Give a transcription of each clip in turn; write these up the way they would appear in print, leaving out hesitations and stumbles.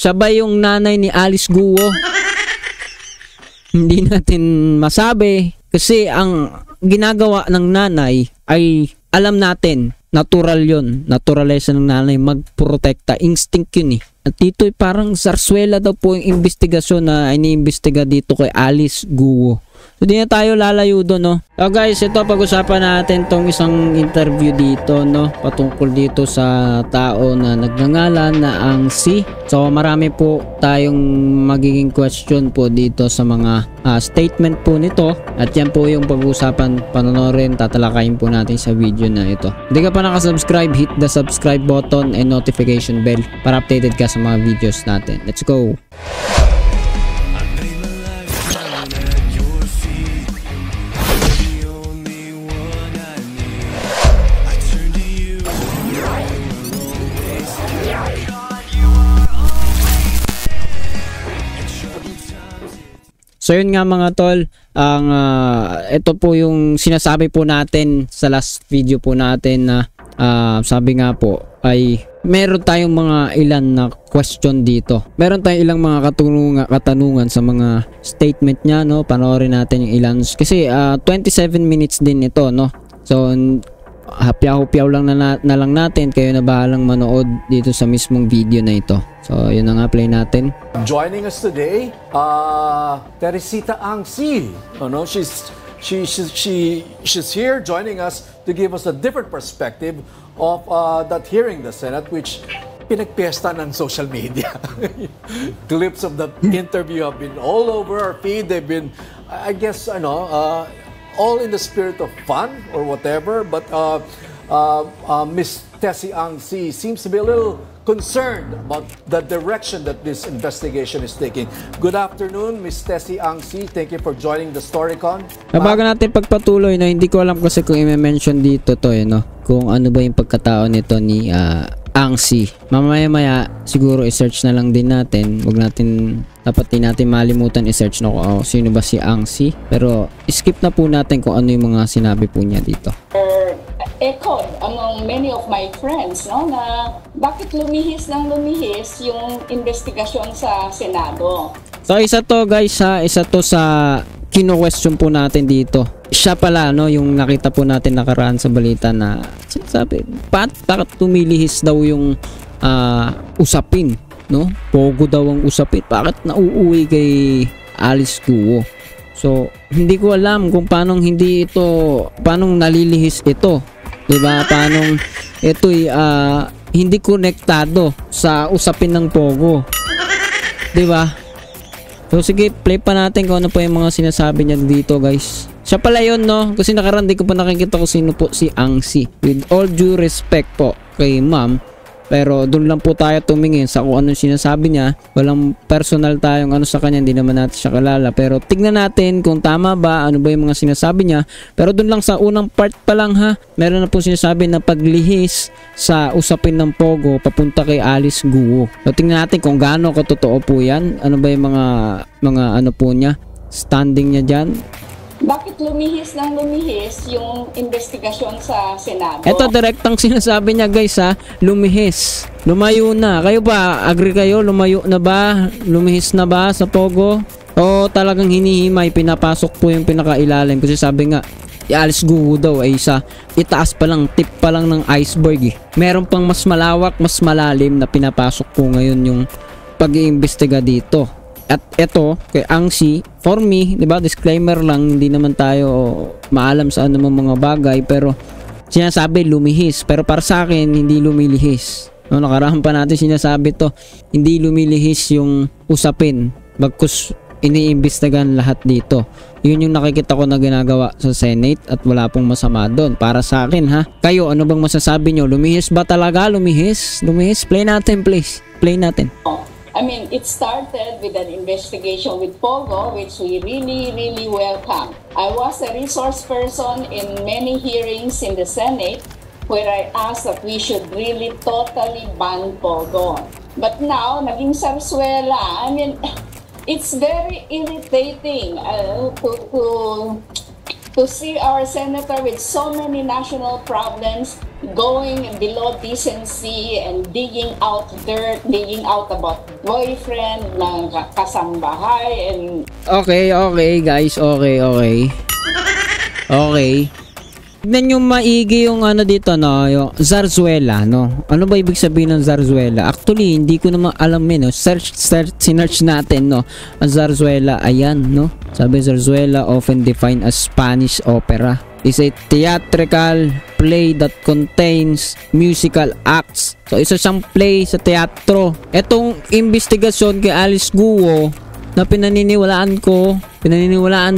Siya ba yung nanay ni Alice Guo? Hindi natin masabi. Kasi ang ginagawa ng nanay ay alam natin, natural yun. Naturalesa ng nanay magprotekta. Instinct yun eh. At dito parang sarsuela daw po yung investigasyon na iniimbestiga dito kay Alice Guo. So di na tayo lalayo doon, no? So guys, ito pag-usapan natin tong isang interview dito, no? Patungkol dito sa tao na nagngangalan na Ang Si. So marami po tayong magiging question po dito sa mga statement po nito. At yan po yung pag-usapan, panonorin, tatalakayin po natin sa video na ito. Hindi ka pa nakasubscribe, hit the subscribe button and notification bell para updated ka sa mga videos natin. Let's go! So yun nga mga tol, ang ito po yung sinasabi po natin sa last video po natin na sabi nga po ay meron tayong mga ilan na question dito. Meron tayong ilang mga katanungan sa mga statement niya, no? Panoorin natin yung ilan kasi 27 minutes din ito, no? So hapyaw-hapyaw lang na lang natin, kayo na bahalang manood dito sa mismong video na ito. So yun na nga, play natin. Joining us today, Teresita Ang Si. Oh, no? She's here joining us to give us a different perspective of that hearing the Senate, which pinagpiesta ng social media. Clips of the interview have been all over our feed. They've been, I guess, all in the spirit of fun or whatever. But Miss Tessie Ang Si seems to be a little concerned about the direction that this investigation is taking. Good afternoon, Miss Tessie Ang Si. Thank you for joining the Storycon. Bago natin pagpatuloy, no, hindi ko alam kasi kung i-mention dito to, no, kung ano ba yung pagkatao nito ni Ang Si. Mamaya-maya siguro i-search na lang din natin. Dapat din natin malimutan i-search na kung sino ba si Ang Si. Pero skip na po natin kung ano yung mga sinabi po niya dito. Echoed among many of my friends, no, na bakit lumihis yung investigasyon sa Senado. So isa to guys isa to sa kino-question po natin dito. Siya pala, no, yung nakita po natin nakaraan sa balita na sinasabi, bakit tumilihis daw yung usapin, no? Pogo daw ang usapin. Bakit nauuwi kay Alice Guo? So, hindi ko alam kung paano nalilihis ito. 'Di ba? Paano ito hindi konektado sa usapin ng Pogo. 'Di ba? So sige, play pa natin kung ano po yung mga sinasabi niya dito, guys. Siya pala 'yon, no? Kasi nakaraan di ko pa nakikita kung sino po si Ang Si. With all due respect po kay ma'am, pero doon lang po tayo tumingin sa kung anong sinasabi niya. Walang personal tayong sa kanya, hindi naman natin siya kilala. Pero tignan natin kung tama ba, ano ba yung mga sinasabi niya. Pero doon lang sa unang part pa lang meron na po sinasabi na paglihis sa usapin ng Pogo papunta kay Alice Guo. So tignan natin kung gaano katotoo po yan. Ano ba yung mga ano po niya, standing niya dyan. Bakit lumihis yung investigasyon sa Senado? Ito direktang sinasabi niya, guys, lumihis. Lumayo na. Kayo ba? Agree kayo? Lumayo na ba? Lumihis na ba sa Pogo? O talagang hinihimay, pinapasok po yung pinakailalim? Kasi sabi nga, Alice Guo daw ay itaas pa lang, tip pa lang ng iceberg. Meron pang mas malawak, mas malalim na pinapasok po ngayon yung pag-iimbestiga dito. At ito, kay Ang Si, for me, di ba, disclaimer lang, hindi naman tayo maalam sa anumang mga bagay, pero sinasabi lumihis. Pero para sa akin, hindi lumilihis. No, nakaraan pa natin sinasabi to, hindi lumilihis yung usapin. Bagkus iniimbestigahan lahat dito. Yun yung nakikita ko na ginagawa sa Senate at wala pong masama doon. Para sa akin, kayo, ano bang masasabi nyo? Lumihis ba talaga? Lumihis? Play natin, please. Play natin. I mean, it started with an investigation with Pogo, which we really welcome. I was a resource person in many hearings in the Senate where I asked that we should really totally ban Pogo. But now, naging sarsuela. I mean, it's very irritating to see our senator with so many national problems going below decency and digging out dirt, digging out about boyfriend, ng kasambahay, and... Okay, guys. Okay. Tignan nyo maigi yung ano dito, no? Yung zarzuela, no? Ano ba ibig sabihin ng zarzuela? Actually, hindi ko naman alam no? Sinearch natin, no? Ang zarzuela, ayan, no? Sabi, zarzuela often defined as Spanish opera is a theatrical play that contains musical acts. So, isa siyang play sa teatro. Etong investigasyon kay Alice Guo na pinaniniwalaan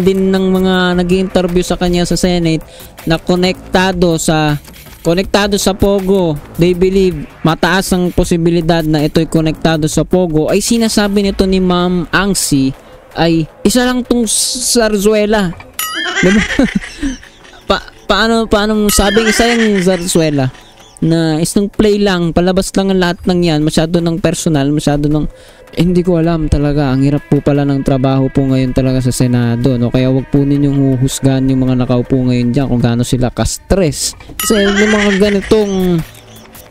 din ng mga nag-interview sa kanya sa Senate na konektado sa Pogo. They believe mataas ang posibilidad na ito'y konektado sa Pogo. Ay sinasabi nito ni Ma'am Angsi ay isa lang tong zarzuela. Diba? Paano sabing isa yung zarzuela na isang play lang, palabas lang ang lahat ng yan, masyado ng personal, hindi ko alam talaga. Ang hirap po pala ng trabaho po ngayon talaga sa Senado, no? Kaya wag po ninyong huhusgahan yung mga nakaupo ngayon dyan kung gaano sila ka-stress kasi yung mga ganitong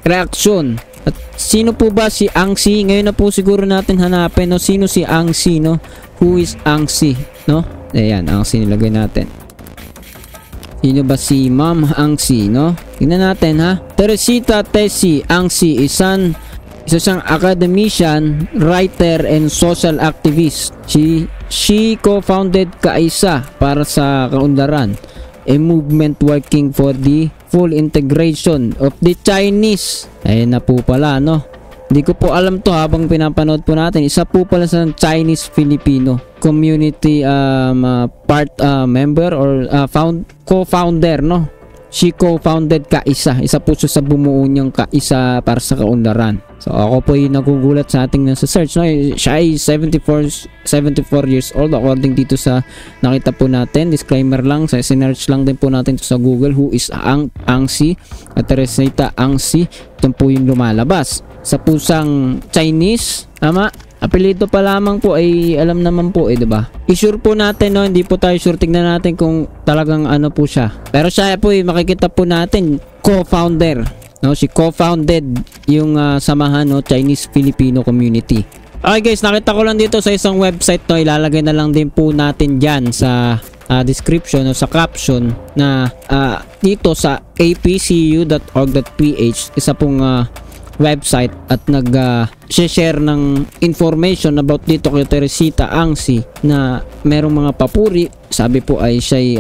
reaksyon. At sino po ba si Angsi? Ngayon na po siguro natin hanapin, no? Sino si Angsi, no? Who is Angsi, no? Ayan, Angsi nilagay natin. Sino ba si Ma'am Angsi, no? Tingnan natin, ha? Teresita Tesi Angsi isa siyang academician, writer, and social activist. She co-founded Kaisa para sa Kaunlaran, a movement working for the full integration of the Chinese. Ayun na po pala, no? Hindi ko po alam to habang pinapanood po natin. Isa po pala sa Chinese-Filipino community member or co-founder, no? She co-founded Kaisa. Isa po siya sa bumuo niyang Kaisa para sa Kaunlaran. So ako po yung nagugulat sa ating nasa search, no? Siya ay 74 years old according dito sa nakita po natin. Disclaimer lang, sa sinearch lang din po natin sa Google who is Angsi at Teresita Angsi. Ito po yung lumalabas. Sa pusang Chinese, tama? Apelido pa lamang po ay alam naman po diba? I-sure po natin, no? Hindi po tayo sure, tignan natin kung talagang ano po siya. Pero siya po makikita po natin co-founder, no? She co-founded yung samahan, no? Chinese Filipino community. Okay guys, nakita ko lang dito sa isang website, no? Ilalagay na lang din po natin diyan sa description o sa caption na dito sa apcu.org.ph, isa pong website at nag-share ng information about dito kay Teresita Angsi na merong mga papuri. Sabi po ay si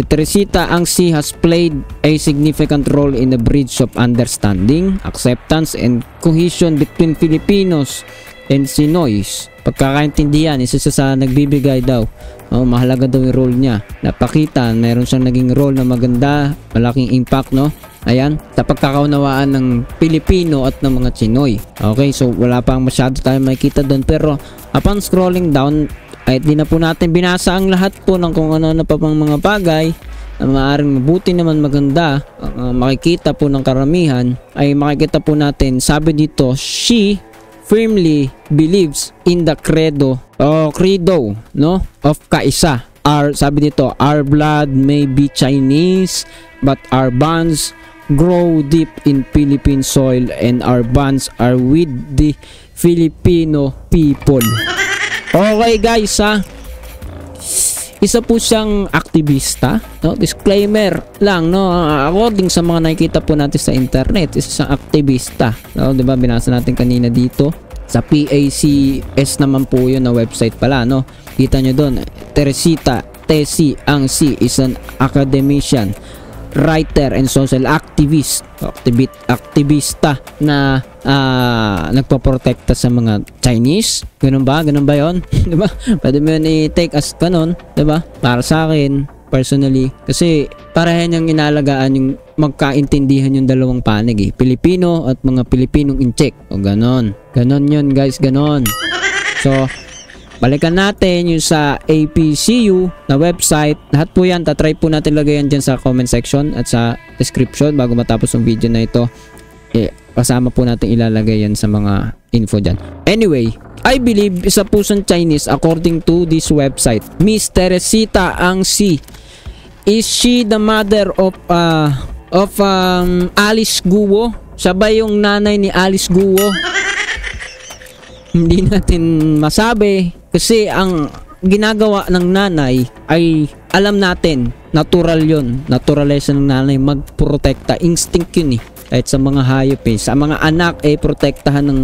Teresita Angsi has played a significant role in the bridge of understanding, acceptance, and cohesion between Filipinos and Sinoys. Pagkakaintindihan, isa sa nagbibigay daw. Mahalaga daw yung role niya. Napakita, meron siyang naging role na maganda, malaking impact, no? Ayan, sa pagkakaunawaan ng Pilipino at ng mga Chinoy. Okay, so wala pang masyado tayo makikita doon. Pero upon scrolling down, ay di na po natin binasa ang lahat po ng kung ano-ano pa pang mga bagay na maaaring mabuti naman maganda. Makikita po ng karamihan ay makikita po natin. Sabi dito, she firmly believes in the credo no, of Kaisa. Sabi dito, our blood may be Chinese, but our bonds grow deep in Philippine soil and our bonds are with the Filipino people. Okay guys, isa po siyang aktivista, no? Disclaimer lang, no? According sa mga nakikita po natin sa internet, isa siyang aktivista, no? Diba binasa natin kanina dito sa PACS naman po yun na website pala, no? Kita nyo doon, Teresita Tesi Angsi is an academician, writer, and social aktivista na nagpoprotekta sa mga Chinese. Ganun ba yon? Diba? Pwede mo yun i-take as ganun, diba? Para sa akin personally, kasi parehan niyang inalagaan yung magkaintindihan yung dalawang panig, Pilipino at mga Pilipinong in-check. O ganon yun guys, ganon. So balikan natin yung sa APCU na website. Lahat po yan, tatry po natin lagayan dyan sa comment section at sa description bago matapos yung video na ito. Kasama po natin ilalagay yan sa mga info dyan. Anyway, I believe isa po sa Chinese according to this website. Miss Teresita Angsi is she the mother of Alice Guo? Siya ba yung nanay ni Alice Guo? Hindi natin masabi kasi ang ginagawa ng nanay ay alam natin, natural yun. Naturalization ng nanay magprotekta. Instinct yun eh. Kahit sa mga hayop eh. Sa mga anak ay protektahan ng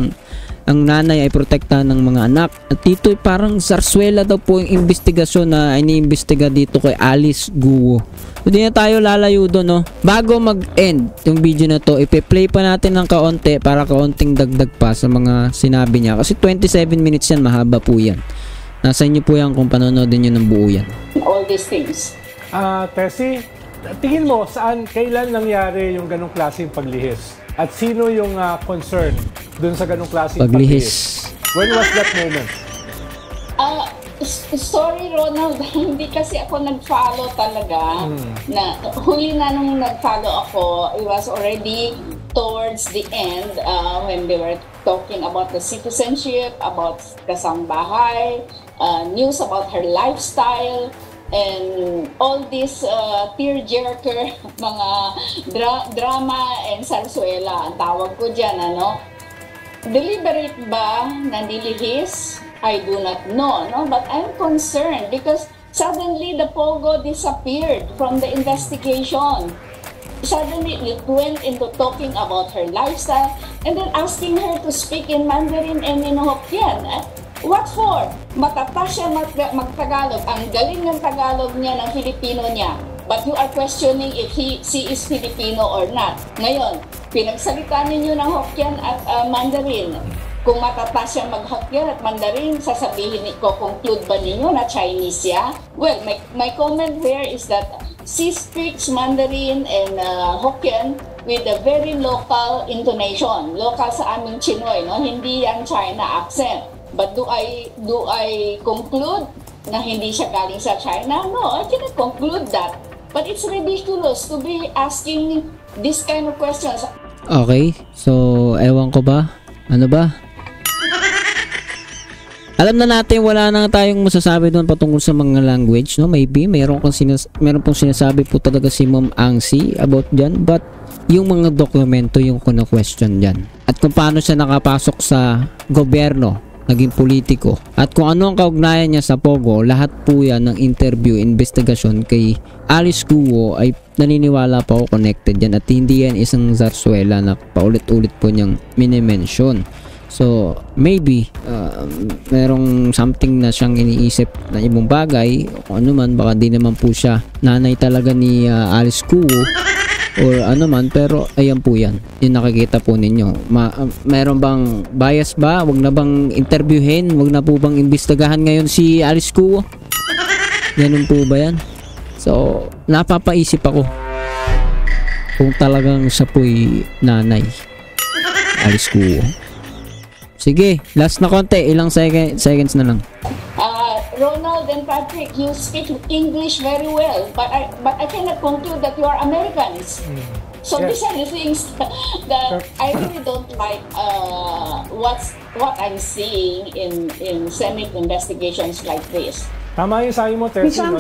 ang nanay ay protektahan ng mga anak. At dito parang sarsuela daw po yung investigasyon na iniimbestiga dito kay Alice Guo. Hindi na tayo lalayo doon, no? Bago mag-end yung video na to, ipe-play pa natin ng kaunti para kaunting dagdag pa sa mga sinabi niya. Kasi 27 minutes yan, mahaba po yan. Nasa inyo po yan kung panonoodin nyo ng buo yan. All these things. Tessie, tingin mo saan, kailan nangyari yung ganong klaseng paglihis? At sino yung concern dun sa ganong klaseng paglihis? When was that moment? Sorry Ronald, hindi kasi ako nag-follow talaga. Na huli na nung nag-follow ako, it was already towards the end when they were talking about the citizenship, about kasambahay, news about her lifestyle, and all this tearjerker, mga drama and sarsuela, ang tawag ko dyan, ano? Deliberate ba na nilihis? I do not know, no? But I'm concerned because suddenly the Pogo disappeared from the investigation. Suddenly it went into talking about her lifestyle and then asking her to speak in Mandarin and in Hokkien. What for? Matata siya mag-Tagalog. Ang galing ng Tagalog niya, ng Filipino niya. But you are questioning if she is Filipino or not. Ngayon, pinagsalita ninyo ng Hokkien at Mandarin. Kung matata siya mag-Hokkien at Mandarin, sasabihin ko, conclude ba ninyo na Chinese siya? Well, my comment there is that she speaks Mandarin and Hokkien with a very local intonation. Local sa aming Chinoy, no? Hindi yan China accent. But do I conclude na hindi siya galing sa China? No, I cannot conclude that. But it's ridiculous to be asking this kind of questions. Okay, so ewan ko ba? Ano ba? Alam na natin wala na tayong masasabi doon patungkol sa mga language, no? Maybe meron pong sinasabi po talaga si Ma'am Angsi about dyan, but yung mga dokumento yung question dyan. At kung paano siya nakapasok sa gobyerno, naging politiko, at kung ano ang kaugnayan niya sa Pogo, lahat po yan ng interview, investigasyon kay Alice Guo ay naniniwala pa ako connected yan at hindi yan isang zarsuela na paulit-ulit po niyang minimension. So, maybe, merong something na siyang iniisip na ibang bagay, kung ano man, baka di naman po siya nanay talaga ni Alice Guo, or ano man, pero ayan po yan. Yung nakikita po ninyo. Meron bang bias ba? Wag na bang interviewin? Wag na po bang imbestigahan ngayon si Alice Guo? Ganun po ba yan? So, napapaisip ako kung talagang siya po'y nanay. Alice Guo. Sige, last na konti. Ilang seconds na lang. Ronald and Patrick, you speak English very well, but I cannot conclude that you are Americans. So these are the things that I really don't like. What I'm seeing in Senate investigations like this. Tama yung sabi mo, Tessie, no?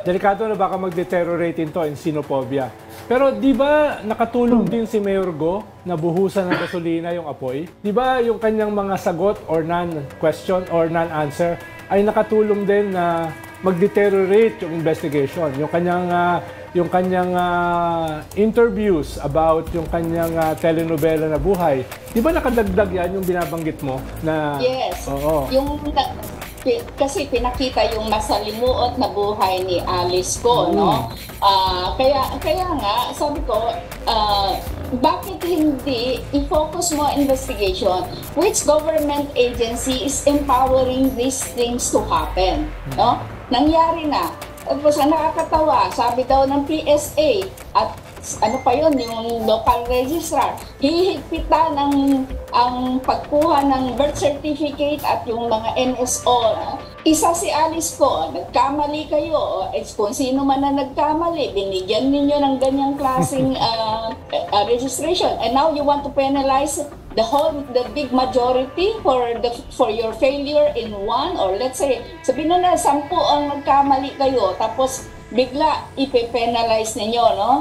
Delikado na baka mag-deteriorate into in xenophobia. Pero di ba nakatulong din si Mayor Go na buhusan ng gasolina yung apoy? Di ba yung kanyang mga sagot or non-question or non-answer ay nakatulong din na mag-deteriorate yung investigation? Yung kanyang interviews about yung kanyang telenovela na buhay. Di ba nakadagdag yan yung binabanggit mo? Na, yes. Oo. Kasi pinakita yung masalimuot na buhay ni Alice Go, no? Kaya nga, sabi ko, bakit hindi i-focus mo investigation? Which government agency is empowering these things to happen, no? Nangyari na. Tapos ang nakakatawa, sabi daw ng PSA at ano pa yun, yung local registrar, hihigpitan ang pagkuha ng birth certificate at yung mga NSO. Isa si Alice Go, nagkamali kayo, kung sino man na nagkamali, binigyan ninyo ng ganyang klaseng registration. And now you want to penalize the big majority for your failure in one, or let's say sabihin na 10 ang nagkamali kayo tapos bigla ipe-penalize ninyo, no?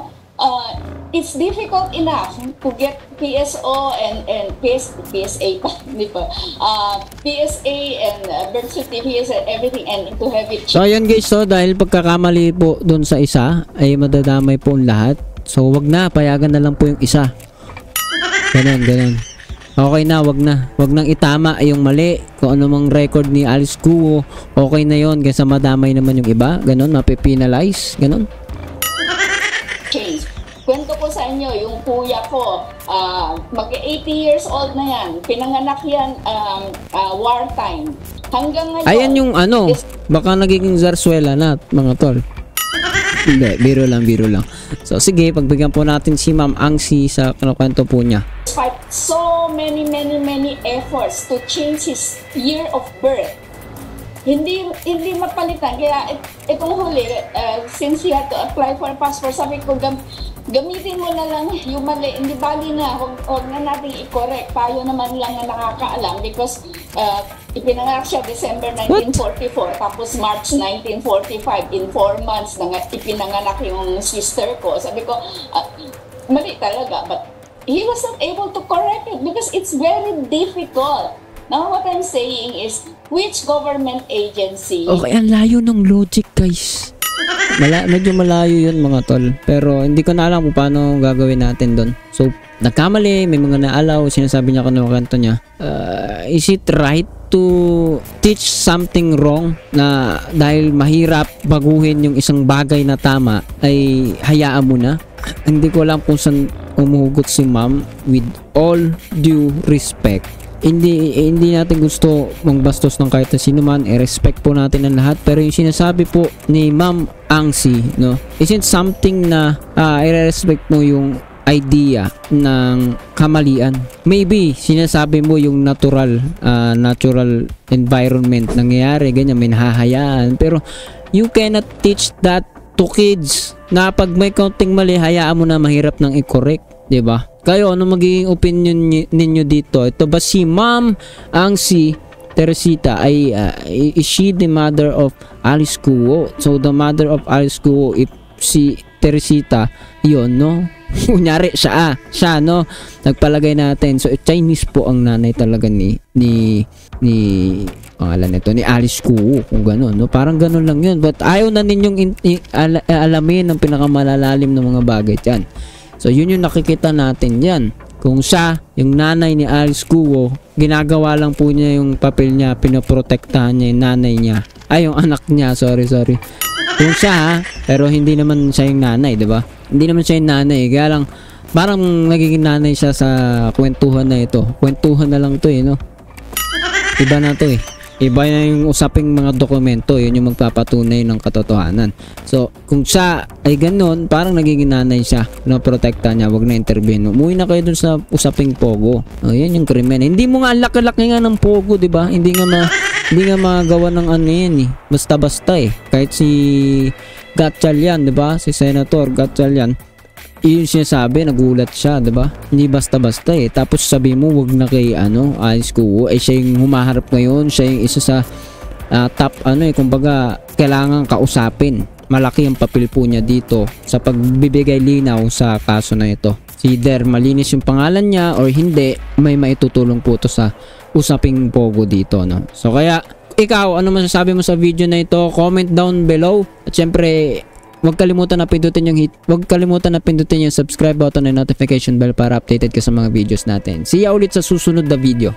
It's difficult enough to get PSO and PSA pa, di ba? PSA and birth certificates and everything, and to have it. So ayan guys, so dahil pagkakamali po doon sa isa ay madadamay po ang lahat. So wag na, payagan na lang po yung isa. Ganun. Okay na, wag nang itama yung mali. Kung ano mang record ni Alice Guo, okay na yon, kasi madamay naman yung iba. Ganun, mape-penalize, ganun. Change. Kwento ko sa inyo, yung kuya ko, mag-80 years old na yan. Pinanganak yan wartime. Hanggang ngayon. Ayan yung ano, baka nagiging zarsuela na mga tol. Hindi, biro lang. So sige, pagbigyan po natin si Ma'am Angsi sa kwento po niya. Despite so many efforts to change his year of birth, hindi mapalitan. Kaya itong huli, since he had to apply for a passport, sabi ko, gamitin mo na lang yung mali. Hindi bali na, huwag na natin i-correct. Tayo naman lang na nakakaalam because ipinanganak siya December 1944, tapos March 1945. In 4 months na ipinanganak yung sister ko. Sabi ko, mali talaga. But he was not able to correct it because it's very difficult. Now what I'm saying is, which government agency... Okay, ang layo ng logic guys. Medyo malayo yun mga tol. Pero hindi ko na alam kung paano gagawin natin doon. So, nagkamali, may mga naalaw, sinasabi niya kung kanto niya. Is it right to teach something wrong na dahil mahirap baguhin yung isang bagay na tama ay hayaan mo na? Hindi ko alam kung saan umuhugot si ma'am. With all due respect, hindi natin gusto mangbastos ng kahit na sino man, i-respect po natin ang lahat, pero yung sinasabi po ni Ma'am Angsi, no, isn't something na i-respect mo yung idea ng kamalian. Maybe sinasabi mo yung natural environment nangyayari, ganyan, may nahahayaan, pero you cannot teach that to kids na pag may kaunting mali, hayaan mo na, mahirap nang i-correct, 'di ba? Kayo, ano magiging opinion ninyo dito? Ito ba si Ma'am Angsi Teresita ay is she the mother of Alice Guo? So the mother of Alice Guo, if si Teresita yon, no? Kunyari siya no, nagpalagay natin, so Chinese po ang nanay talaga ni pangalan nito, ni Alice Guo, kung gano'n, no? Parang gano'n lang yun, but ayaw na ninyong alamin ang pinakamalalalim ng mga bagay dyan. So yun yung nakikita natin yan. Kung siya, yung nanay ni Alice Guo, ginagawa lang po niya yung papel niya, pinoprotektahan niya yung nanay niya, yung anak niya, sorry. Kung siya, pero hindi naman siya yung nanay, di ba? Hindi naman siya yung nanay, kaya lang parang nagiging nanay siya sa kwentuhan na ito. Kwentuhan na lang to no? Iba na to Iba na yung usaping mga dokumento, yun yung magpapatunay ng katotohanan. So, kung siya ay ganun, parang nagiging nanay siya, protekta niya, wag na intervene. Umuwi na kayo dun sa usaping pogo. Yan yung krimen. Hindi mo nga laki-laki nga ng pogo, di ba? Hindi nga magawa ng ano yan Basta-basta Kahit si Gatchalian, di ba? Si Senator Gatchalian, yun sinasabi, nagulat siya, 'di ba? Hindi basta-basta Tapos sabi mo wag na kay Alice Guo, siya yung humaharap ngayon, siya yung isa sa top kumbaga kailangan kausapin. Malaki ang papel po niya dito sa pagbibigay linaw sa kaso na ito. Either malinis yung pangalan niya or hindi, may maitutulong po to sa usaping pogo dito, no? So kaya ikaw, ano masasabi mo sa video na ito? Comment down below. At syempre, huwag kalimutan na pindutin yung subscribe button and notification bell para updated ka sa mga videos natin. See ya ulit sa susunod na video.